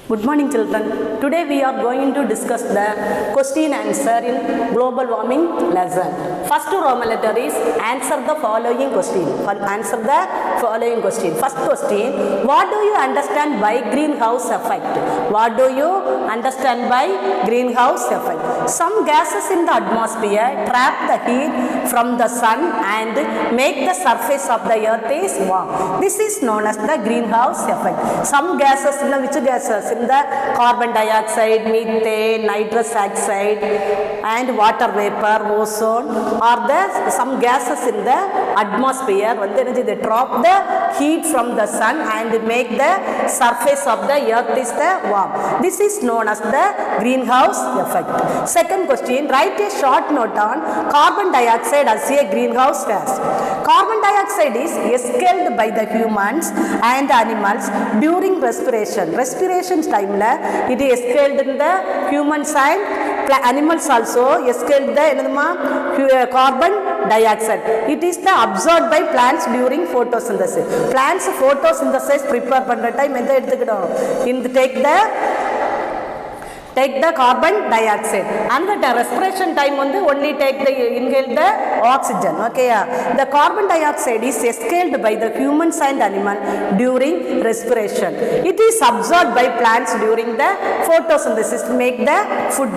Good morning children. Today we are going to discuss the question answer in global warming lesson. First Roman letter is answer the following question. Answer the following question. First question, what do you understand by greenhouse effect? What do you understand by greenhouse effect? Some gases in the atmosphere trap the heat from the sun and make the surface of the earth is warm. This is known as the greenhouse effect. Some gases, which gases? In the carbon dioxide, methane, nitrous oxide and water vapor, ozone are the some gases in the atmosphere. They trap the heat from the sun and make the surface of the earth is the warm. This is known as the greenhouse effect. Second question, write a short note on carbon dioxide as a greenhouse gas. Carbon dioxide is exhaled by the humans and animals during respiration. Respiration time it is exhaled in the humans and animals also exhaled the carbon dioxide. It is the absorbed by plants during photosynthesis. Plants photosynthesis prepare பண்ற time எந்த எடுத்துக்கிட்டோம்? இந்த take the carbon dioxide and the respiration time only take the inhale the oxygen. Okay, the carbon dioxide is exhaled by the humans and animal during respiration. It is absorbed by plants during the photosynthesis to make the food.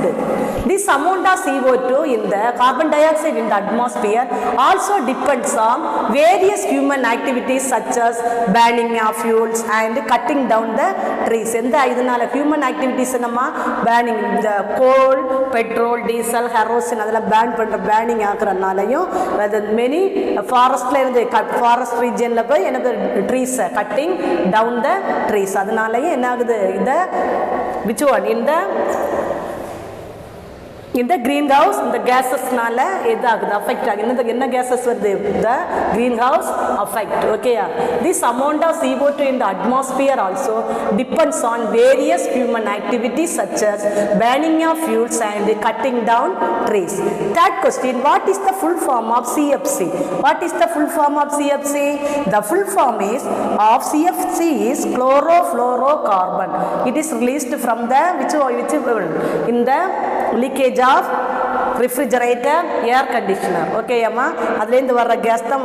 This amount of CO2 in the carbon dioxide in the atmosphere also depends on various human activities such as burning of fuels and cutting down the trees. இதனால human activities burning the coal, petrol, diesel, kerosene அதெல்லாம் burning ஆக்குறனாலயும் many forest regionல போய் trees cutting down the trees அதனாலயே என்ன ஆகுது இந்த which one in the greenhouse the gases nala affect enna gases varudhu the greenhouse effect. Okay, this amount of CO2 in the atmosphere also depends on various human activities such as burning of fuels and cutting down trees. Third question, what is the full form of CFC? What is the full form of CFC? The full form is of CFC is chlorofluorocarbon. It is released from the which in the leakage of refrigerator, air conditioner. Okay, amma adlende varra gas than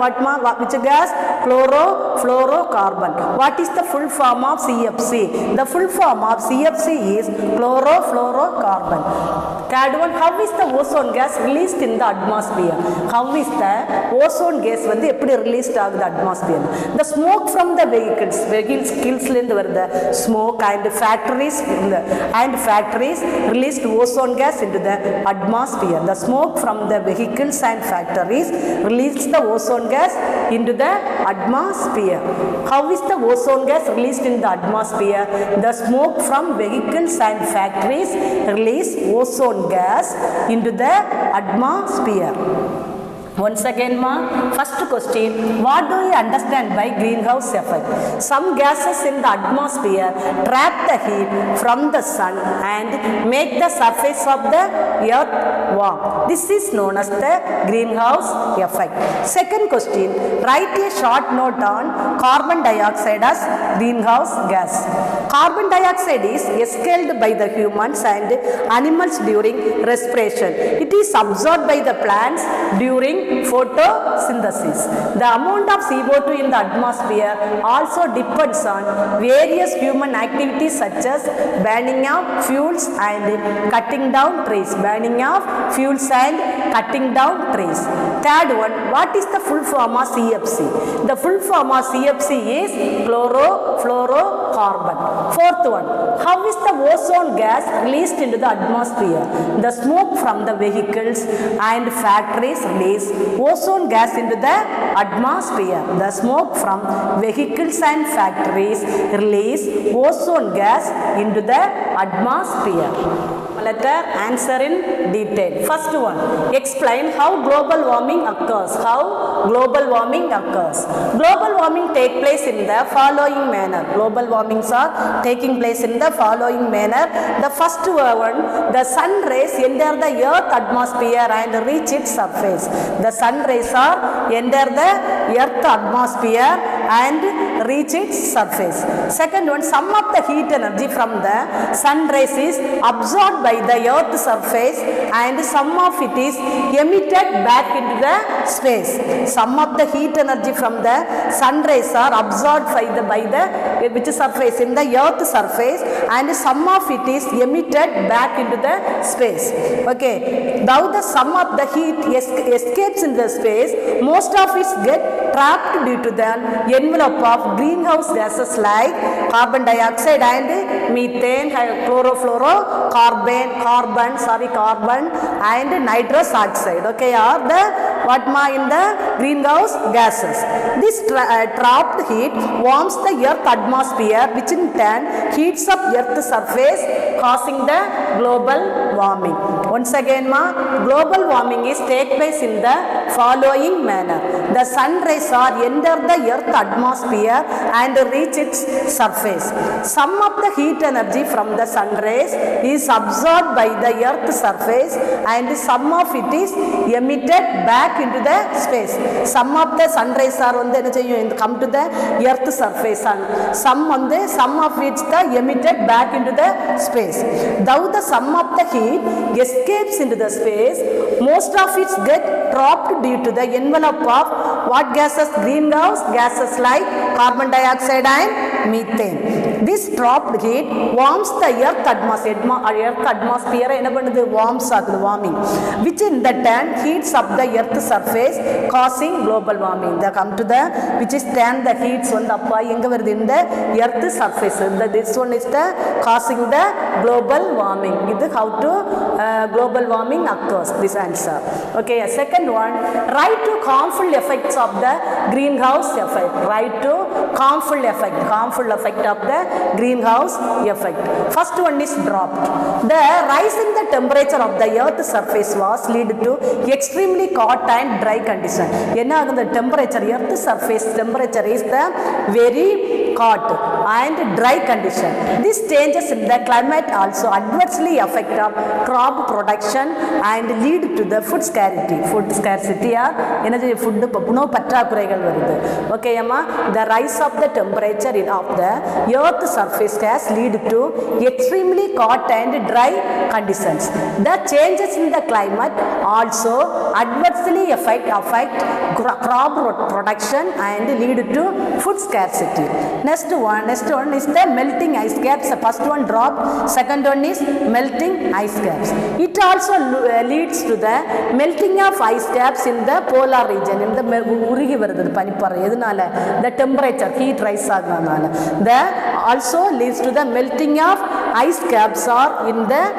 which gas? Chlorofluorocarbon. What is the full form of CFC? The full form of CFC is chlorofluorocarbon. Third one, how is the ozone gas released in the atmosphere? How is the ozone gas eppadi released in the atmosphere? The smoke from the vehicles lende varudha smoke and factories released ozone gas into the atmosphere. The smoke from the vehicles and factories released the ozone gas into the atmosphere. How is the ozone gas released in the atmosphere? The smoke from vehicles and factories release ozone gas into the atmosphere. Once again, first question, what do you understand by greenhouse effect? Some gases in the atmosphere trap the heat from the sun and make the surface of the earth warm. This is known as the greenhouse effect. Second question, write a short note on carbon dioxide as greenhouse gas. Carbon dioxide is exhaled by the humans and animals during respiration. It is absorbed by the plants during photosynthesis. The amount of CO2 in the atmosphere also depends on various human activities such as burning of fuels and cutting down trees. Burning of fuels and cutting down trees. Third one, what is the full form of CFC? The full form of CFC is chlorofluorocarbon. Fourth one, how is the ozone gas released into the atmosphere? The smoke from the vehicles and factories release ozone gas into the atmosphere. The smoke from vehicles and factories release ozone gas into the atmosphere. letter, answer in detail. First one, explain how global warming occurs. How global warming occurs. Global warming take place in the following manner. Global warmings are taking place in the following manner. The first one, the sun rays enter the earth atmosphere and reach its surface. The sun rays are enter the earth atmosphere and reach its surface. Second one, some of the heat energy from the sun rays is absorbed by the earth surface and some of it is emitted back into the space. Some of the heat energy from the sun rays are absorbed by the which surface in the earth surface and some of it is emitted back into the space. Okay, now the sum of the heat escapes in the space, most of it get trapped due to the envelope of greenhouse gases like carbon dioxide and methane, chlorofluorocarbon, carbon and nitrous oxide. Okay, are the in the greenhouse gases. This trapped heat warms the earth atmosphere, which in turn heats up earth's surface, causing the global warming. Once again, global warming is take place in the following manner. The sun rays are enter the earth atmosphere and reach its surface. Some of the heat energy from the sun rays is absorbed by the earth surface and some of it is emitted back into the space. Some of the sun rays are come to the earth surface and some of which the emitted back into the space. Though the sum of the heat escapes into the space, most of it get trapped due to the envelope of what gases? Greenhouse gases like carbon dioxide and methane. This trapped heat warms the earth atmosphere warming, which in the turn heats up the earth surface, causing global warming. They come to the which is turn the heats on the in the earth surface. This one is the causing the global warming. This is how to global warming occurs. This answer. Okay, second one, write to harmful effects of the greenhouse effect. Write to harmful effect of the greenhouse effect. First one is dropped. The rise in the temperature of the earth surface was lead to extremely hot and dry condition. The temperature, earth surface temperature is the very hot and dry condition. These changes in the climate also adversely affect crop production and lead to the food scarcity. Food scarcity or food okay, the rise of the temperature of the earth surface has lead to extremely hot and dry conditions. The changes in the climate also adversely affect crop production and lead to food scarcity. Next one is the melting ice caps. The first one dropped, second one is melting ice caps. It also leads to the melting of ice caps in the polar region. In the temperature, heat rise also leads to the melting of ice caps or in the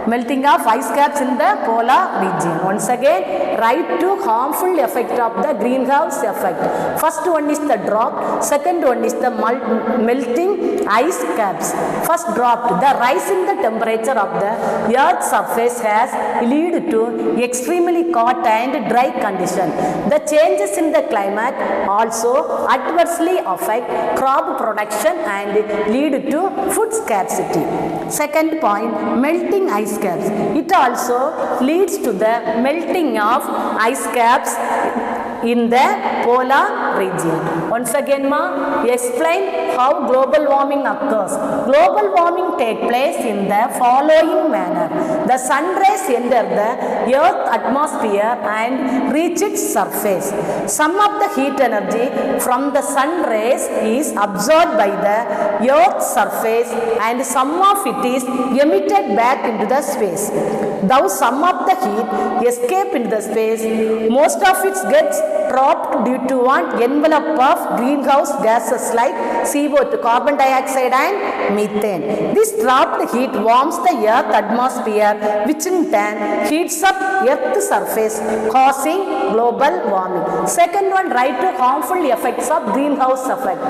melting of ice caps in the polar region. Once again, write to harmful effect of the greenhouse effect. First one is the drop, second one is the melting ice caps. First drop, the rise in the temperature of the earth's surface has lead to extremely hot and dry condition. The changes in the climate also adversely affect crop production and lead to food scarcity. Second point, melting ice caps. It also leads to the melting of ice caps in the polar region. Once again, explain how global warming occurs. Global warming takes place in the following manner. The sun rays enter the earth atmosphere and reach its surface. Some of the heat energy from the sun rays is absorbed by the earth's surface and some of it is emitted back into the space. Though some of the heat escape into the space, most of it gets trapped due to one envelope of greenhouse gases like CO2, carbon dioxide and methane. This trapped heat warms the earth atmosphere, which in turn heats up earth's surface, causing global warming. Second one, write to harmful effects of greenhouse effect.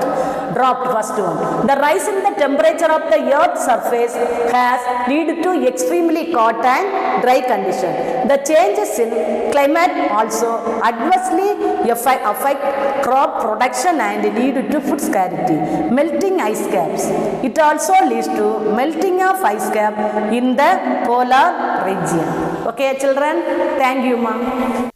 Dropped first one. The rise in the temperature of the earth's surface has led to extreme extremely hot and dry condition. The changes in climate also adversely affect crop production and lead to food scarcity. Melting ice caps. It also leads to melting of ice cap in the polar region. Okay, children, thank you, ma'am.